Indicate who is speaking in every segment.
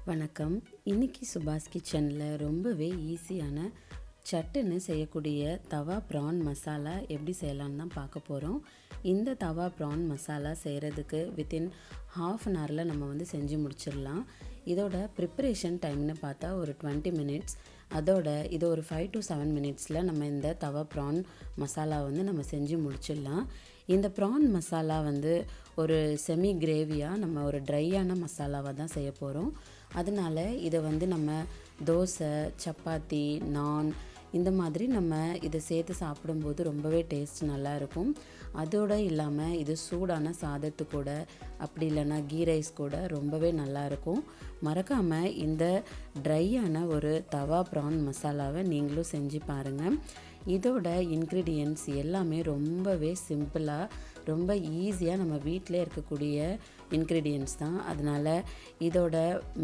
Speaker 1: வணக்கம். இன்னைக்கு சுபாஷ் கிச்சனில் ரொம்பவே ஈஸியான சட்டுன்னு செய்யக்கூடிய தவா ப்ரான் மசாலா எப்படி செய்யலான்னு தான் பார்க்க போகிறோம். இந்த தவா ப்ரான் மசாலா செய்கிறதுக்கு வித்தின் ½ அன் ஹவரில் நம்ம செஞ்சு முடிச்சிடலாம். இதோட ப்ரிப்பரேஷன் டைம்னு பார்த்தா ஒரு 20 மினிட்ஸ். அதோட இது ஒரு 5 to 7 மினிட்ஸில் நம்ம இந்த தவா ப்ரான் மசாலா நம்ம செஞ்சு முடிச்சிடலாம். இந்த ப்ரான் மசாலா ஒரு செமி கிரேவியாக நம்ம ஒரு ட்ரையான மசாலாவாக தான் செய்ய போகிறோம். அதனால இதை நம்ம தோசை, சப்பாத்தி, நான் இந்த மாதிரி நம்ம இதை சேர்த்து சாப்பிடும்போது ரொம்பவே டேஸ்ட் நல்லாயிருக்கும். அதோடு இல்லாமல் இது சூடான சாதத்து கூட அப்படி இல்லைன்னா கீ ரைஸ் கூட ரொம்பவே நல்லாயிருக்கும். மறக்காமல் இந்த ட்ரையான ஒரு தவா ப்ரான் மசாலாவை நீங்களும் செஞ்சு பாருங்கள். இதோட இன்க்ரீடியன்ட்ஸ் எல்லாமே ரொம்பவே சிம்பிளாக ரொம்ப ஈஸியாக நம்ம வீட்டிலே இருக்கக்கூடிய இன்க்ரீடியன்ட்ஸ் தான். அதனால் இதோட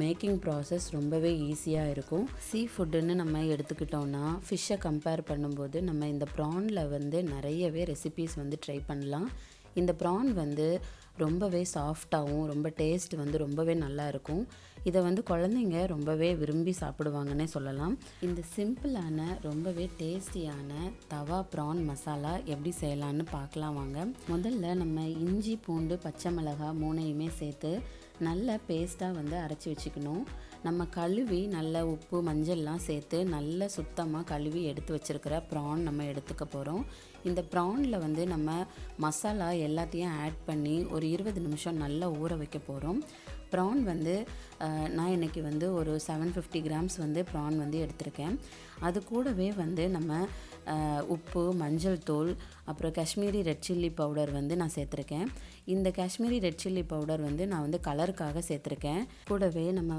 Speaker 1: மேக்கிங் ப்ராசஸ் ரொம்பவே ஈஸியாக இருக்கும். சீ ஃபுட்டுன்னு நம்ம எடுத்துக்கிட்டோன்னா ஃபிஷ்ஷை கம்பேர் பண்ணும்போது நம்ம இந்த ப்ரானில் நிறையவே ரெசிபீஸ் ட்ரை பண்ணலாம். இந்த ப்ரான் ரொம்பவே சாஃப்டாகவும் ரொம்ப டேஸ்ட் ரொம்பவே நல்லா இருக்கும். இதை குழந்தைங்க ரொம்பவே விரும்பி சாப்பிடுவாங்கன்னே சொல்லலாம். இந்த சிம்பிளான ரொம்பவே டேஸ்டியான தவா ப்ரான் மசாலா எப்படி செய்யலான்னு பார்க்கலாம் வாங்க. முதல்ல நம்ம இஞ்சி, பூண்டு, பச்சை மிளகாய் 3யுமே சேர்த்து நல்ல பேஸ்ட்டாக அரைச்சி வச்சுக்கணும். நம்ம கழுவி நல்ல உப்பு, மஞ்சள்லாம் சேர்த்து நல்ல சுத்தமாக கழுவி எடுத்து வச்சுருக்கிற ப்ரான் நம்ம எடுத்துக்க போகிறோம். இந்த ப்ரானில் நம்ம மசாலா எல்லாத்தையும் ஆட் பண்ணி ஒரு 20 நிமிஷம் நல்லா ஊற வைக்க போகிறோம். ப்ரான் நான் இன்றைக்கி ஒரு 750 கிராம்ஸ் ப்ரான் எடுத்திருக்கேன். அது கூடவே நம்ம உப்பு, மஞ்சள் தூள், அப்புறம் காஷ்மீரி ரெட் சில்லி பவுடர் நான் சேர்த்துருக்கேன். இந்த காஷ்மீரி ரெட் சில்லி பவுடர் நான் கலருக்காக சேர்த்துருக்கேன். கூடவே நம்ம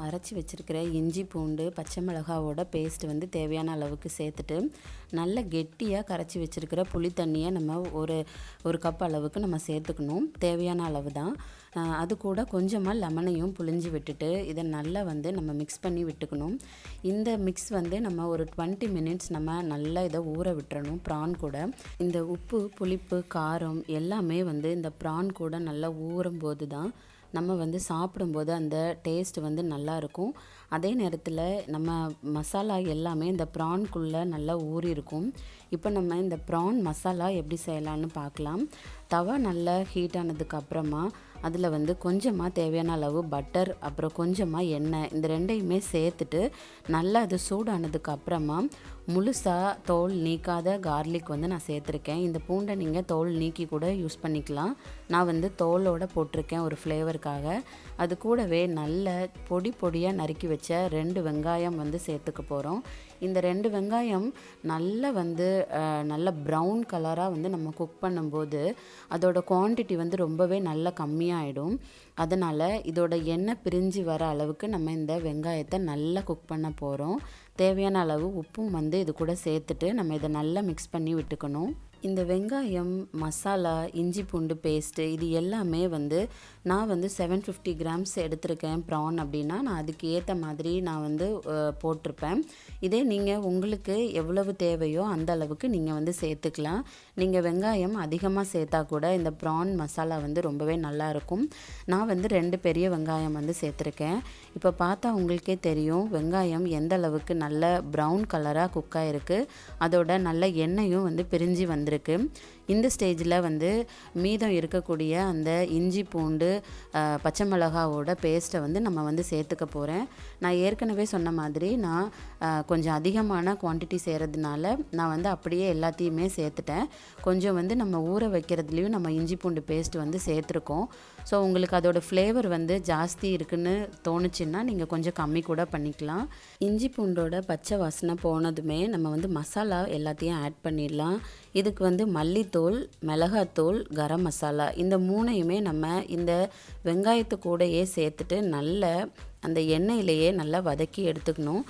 Speaker 1: அரைச்சி வச்சுருக்கிற இஞ்சி, பூண்டு, பச்சை மிளகாவோட பேஸ்ட் தேவையான அளவுக்கு சேர்த்துட்டு நல்ல கெட்டியாக கரைச்சி வச்சுருக்கிற புளி தண்ணியை நம்ம ஒரு கப் அளவுக்கு நம்ம சேர்த்துக்கணும். தேவையான அளவு தான். அது கூட கொஞ்சமாக லெமனையும் புழிஞ்சு விட்டுட்டு இதை நல்லா நம்ம மிக்ஸ் பண்ணி விட்டுக்கணும். இந்த மிக்ஸ் நம்ம ஒரு 20 மினிட்ஸ் நம்ம நல்லா இதை ஊற விட்டுறணும். ப்ரான் கூட இந்த உப்பு, புளிப்பு, காரம் எல்லாமே இந்த ப்ரான் கூட நல்லா ஊறும்போது தான் நம்ம சாப்பிடும்போது அந்த டேஸ்ட் நல்லாயிருக்கும். அதே நேரத்தில் நம்ம மசாலா எல்லாமே இந்த ப்ரான்குள்ளே நல்லா ஊறி இருக்கும். இப்போ நம்ம இந்த ப்ரான் மசாலா எப்படி செய்யலான்னு பார்க்கலாம். தவா நல்லா ஹீட் ஆனதுக்கு அப்புறமா அதில் கொஞ்சமாக தேவையான அளவு பட்டர், அப்புறம் கொஞ்சமாக எண்ணெய், இந்த ரெண்டையுமே சேர்த்துட்டு நல்லா அது சூடானதுக்கு அப்புறமா முழுசாக தோல் நீக்காத கார்லிக் நான் சேர்த்துருக்கேன். இந்த பூண்டை நீங்கள் தோல் நீக்கி கூட யூஸ் பண்ணிக்கலாம். நான் தோலோடு போட்டிருக்கேன் ஒரு ஃப்ளேவருக்காக. அது கூடவே நல்ல பொடி பொடியாக நறுக்கி வச்ச 2 வெங்காயம் சேர்த்துக்க போகிறோம். இந்த 2 வெங்காயம் நல்லா நல்ல ப்ரௌன் கலராக நம்ம குக் பண்ணும்போது அதோட குவான்டிட்டி ரொம்பவே நல்லா கம்மியாகிடும். அதனால் இதோட எண்ணெய் பிரிஞ்சு வர அளவுக்கு நம்ம இந்த வெங்காயத்தை நல்லா குக் பண்ண போகிறோம். தேவையான அளவு உப்பும் இது கூட சேர்த்துட்டு நம்ம இதை நல்லா மிக்ஸ் பண்ணி விட்டுக்கணும். இந்த வெங்காயம், மசாலா, இஞ்சி பூண்டு பேஸ்ட்டு இது எல்லாமே நான் 750 கிராம்ஸ் எடுத்திருக்கேன் ப்ரான் அப்படின்னா நான் அதுக்கு ஏற்ற மாதிரி நான் போட்டிருப்பேன். இதே நீங்கள் உங்களுக்கு எவ்வளவு தேவையோ அந்த அளவுக்கு நீங்கள் சேர்த்துக்கலாம். நீங்கள் வெங்காயம் அதிகமாக சேர்த்தா கூட இந்த ப்ரான் மசாலா ரொம்பவே நல்லாயிருக்கும். நான் 2 பெரிய வெங்காயம் சேர்த்துருக்கேன். இப்போ பார்த்தா உங்களுக்கே தெரியும் வெங்காயம் எந்த அளவுக்கு நல்ல ப்ரௌன் கலராக குக் ஆகிருக்கு. அதோட நல்ல எண்ணெயும் பிரிஞ்சு வந்திருக்கு. இந்த ஸ்டேஜில் மீதம் இருக்கக்கூடிய அந்த இஞ்சி, பூண்டு, பச்சை மிளகாவோட பேஸ்ட்டை நம்ம சேர்த்துக்க போகிறேன். நான் ஏற்கனவே சொன்ன மாதிரி நான் கொஞ்சம் அதிகமான குவான்டிட்டி செய்கிறதுனால நான் அப்படியே எல்லாத்தையுமே சேர்த்துட்டேன். கொஞ்சம் நம்ம ஊற வைக்கிறதுலையும் நம்ம இஞ்சி பூண்டு பேஸ்ட் சேர்த்துருக்கோம். ஸோ உங்களுக்கு அதோட ஃப்ளேவர் ஜாஸ்தி இருக்குன்னு தோணுச்சுன்னா நீங்கள் கொஞ்சம் கம்மி கூட பண்ணிக்கலாம். இஞ்சி பூண்டோட பச்சை வாசனை போனதுமே நம்ம மசாலா எல்லாத்தையும் ஆட் பண்ணிடலாம். இதுக்கு மல்லித்தூள், மிளகாத்தூள், கரம் மசாலா இந்த 3யுமே நம்ம இந்த வெங்காயத்து கூடையே சேர்த்துட்டு நல்ல அந்த எண்ணெயிலேயே நல்லா வதக்கி எடுத்துக்கணும்.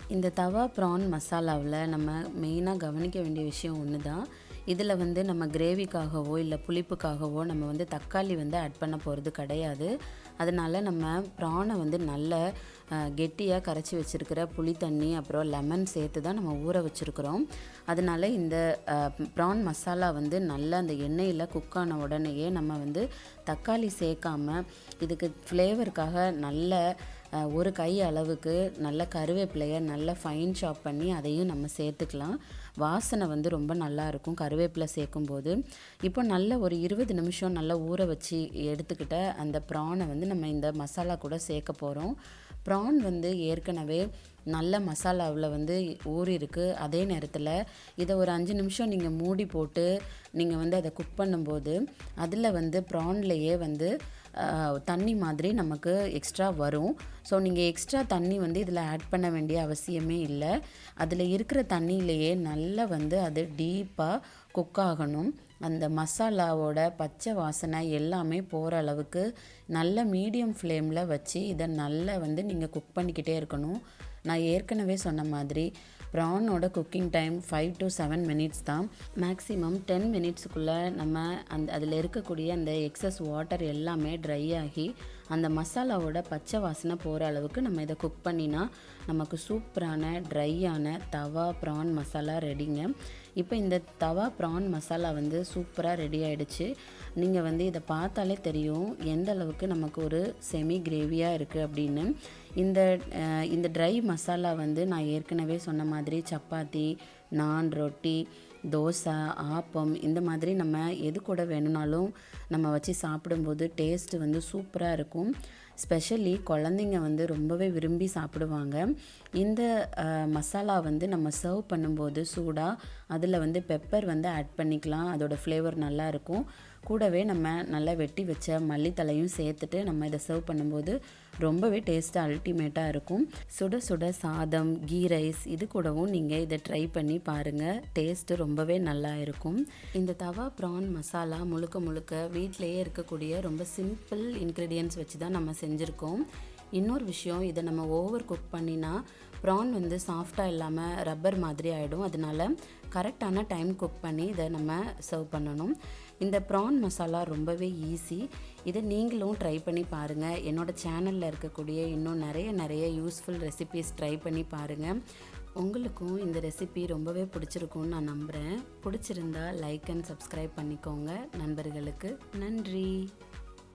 Speaker 1: இந்த தவா ப்ரான் மசாலாவில் நம்ம மெயினாக கவனிக்க வேண்டிய விஷயம் ஒன்று தான். இதில் நம்ம கிரேவிக்காகவோ இல்லை புளிப்புக்காகவோ நம்ம தக்காளி ஆட் பண்ண போகிறது கிடையாது. அதனால் நம்ம ப்ரானை நல்ல கெட்டியாக கரைச்சி வச்சுருக்கிற புளி தண்ணி, அப்புறம் லெமன் சேர்த்து தான் நம்ம ஊற வச்சுருக்குறோம். அதனால் இந்த ப்ரான் மசாலா நல்ல அந்த எண்ணெயில் குக்கான உடனேயே நம்ம தக்காளி சேர்க்காமல் இதுக்கு ஃப்ளேவருக்காக நல்ல ஒரு கை அளவுக்கு நல்ல கருவேப்பிலையை நல்லா ஃபைன் சாப் பண்ணி அதையும் நம்ம சேர்த்துக்கலாம். வாசனை வந்து ரொம்ப நல்லாயிருக்கும் கருவேப்பிலை சேர்க்கும்போது. இப்போ நல்ல ஒரு 20 நிமிஷம் நல்லா ஊற வச்சு எடுத்துக்கிட்ட அந்த ப்ரானை வந்து நம்ம இந்த மசாலா கூட சேர்க்க போகிறோம். ப்ரான் வந்து ஏற்கனவே நல்ல மசாலாவில் வந்து ஊறிருக்கு. அதே நேரத்தில் இதை ஒரு 5 நிமிஷம் நீங்கள் மூடி போட்டு நீங்கள் வந்து அதை குக் பண்ணும்போது அதில் வந்து ப்ரான்லேயே வந்து தண்ணி மாதிரி நமக்கு எக்ஸ்ட்ரா வரும். ஸோ நீங்கள் எக்ஸ்ட்ரா தண்ணி வந்து இதில் ஆட் பண்ண வேண்டிய அவசியமே இல்லை. அதில் இருக்கிற தண்ணியிலையே நல்லா வந்து அது டீப்பாக குக் ஆகணும். அந்த மசாலாவோட பச்சை வாசனை எல்லாமே போகிற அளவுக்கு நல்ல மீடியம் ஃப்ளேமில் வச்சு இதை நல்லா வந்து நீங்கள் குக் பண்ணிக்கிட்டே இருக்கணும். நான் ஏற்கனவே சொன்ன மாதிரி ப்ரானோட குக்கிங் டைம் 5 to 7 மினிட்ஸ் தான். மேக்ஸிமம் 10 மினிட்ஸுக்குள்ளே நம்ம அதில் இருக்கக்கூடிய அந்த எக்ஸஸ் வாட்டர் எல்லாமே ட்ரை ஆகி அந்த மசாலாவோட பச்சை வாசனை போகிற அளவுக்கு நம்ம இதை குக் பண்ணினா நமக்கு சூப்பரான ட்ரையான தவா ப்ரான் மசாலா ரெடிங்க. இப்போ இந்த தவா ப்ரான் மசாலா வந்து சூப்பராக ரெடி ஆகிடுச்சு. நீங்கள் வந்து இதை பார்த்தாலே தெரியும் எந்த அளவுக்கு நமக்கு ஒரு செமி கிரேவியாக இருக்குது அப்படின்னு. இந்த ட்ரை மசாலா வந்து நான் ஏற்கனவே சொன்ன மாதிரி சப்பாத்தி, நான், ரொட்டி, தோசை, ஆப்பம் இந்த மாதிரி நம்ம எது கூட வேணும்னாலும் நம்ம வச்சு சாப்பிடும்போது டேஸ்ட்டு வந்து சூப்பராக இருக்கும். ஸ்பெஷலி குழந்தைங்க வந்து ரொம்பவே விரும்பி சாப்பிடுவாங்க. இந்த மசாலா வந்து நம்ம சர்வ் பண்ணும்போது சூடாக அதில் வந்து பெப்பர் வந்து ஆட் பண்ணிக்கலாம். அதோட ஃப்ளேவர் நல்லாயிருக்கும். கூடவே நம்ம நல்லா வெட்டி வச்ச மல்லித்தலையும் சேர்த்துட்டு நம்ம இதை சர்வ் பண்ணும்போது ரொம்பவே டேஸ்ட்டு அல்டிமேட்டாக இருக்கும். சுட சுட சாதம், கீ ரைஸ் இது கூடவும் நீங்கள் இதை ட்ரை பண்ணி பாருங்கள். டேஸ்ட்டு ரொம்பவே நல்லா இருக்கும். இந்த தவா ப்ரான் மசாலா முழுக்க முழுக்க வீட்டிலையே இருக்கக்கூடிய ரொம்ப சிம்பிள் இன்க்ரீடியன்ட்ஸ் வச்சு தான் நம்ம செஞ்சுருக்கோம். இன்னொரு விஷயம், இதை நம்ம ஓவர் குக் பண்ணினா ப்ரான் வந்து சாஃப்டாக இல்லாமல் ரப்பர் மாதிரி ஆகிடும். அதனால கரெக்டான டைம் குக் பண்ணி இதை நம்ம சர்வ் பண்ணணும். இந்த ப்ரான் மசாலா ரொம்பவே ஈஸி. இதை நீங்களும் ட்ரை பண்ணி பாருங்கள். என்னோடய சேனலில் இருக்கக்கூடிய இன்னும் நிறைய யூஸ்ஃபுல் ரெசிபீஸ் ட்ரை பண்ணி பாருங்கள். உங்களுக்கும் இந்த ரெசிபி ரொம்பவே பிடிச்சிருக்கும்னு நான் நம்புகிறேன். பிடிச்சிருந்தா லைக் அண்ட் சப்ஸ்கிரைப் பண்ணிக்கோங்க. நண்பர்களுக்கு நன்றி.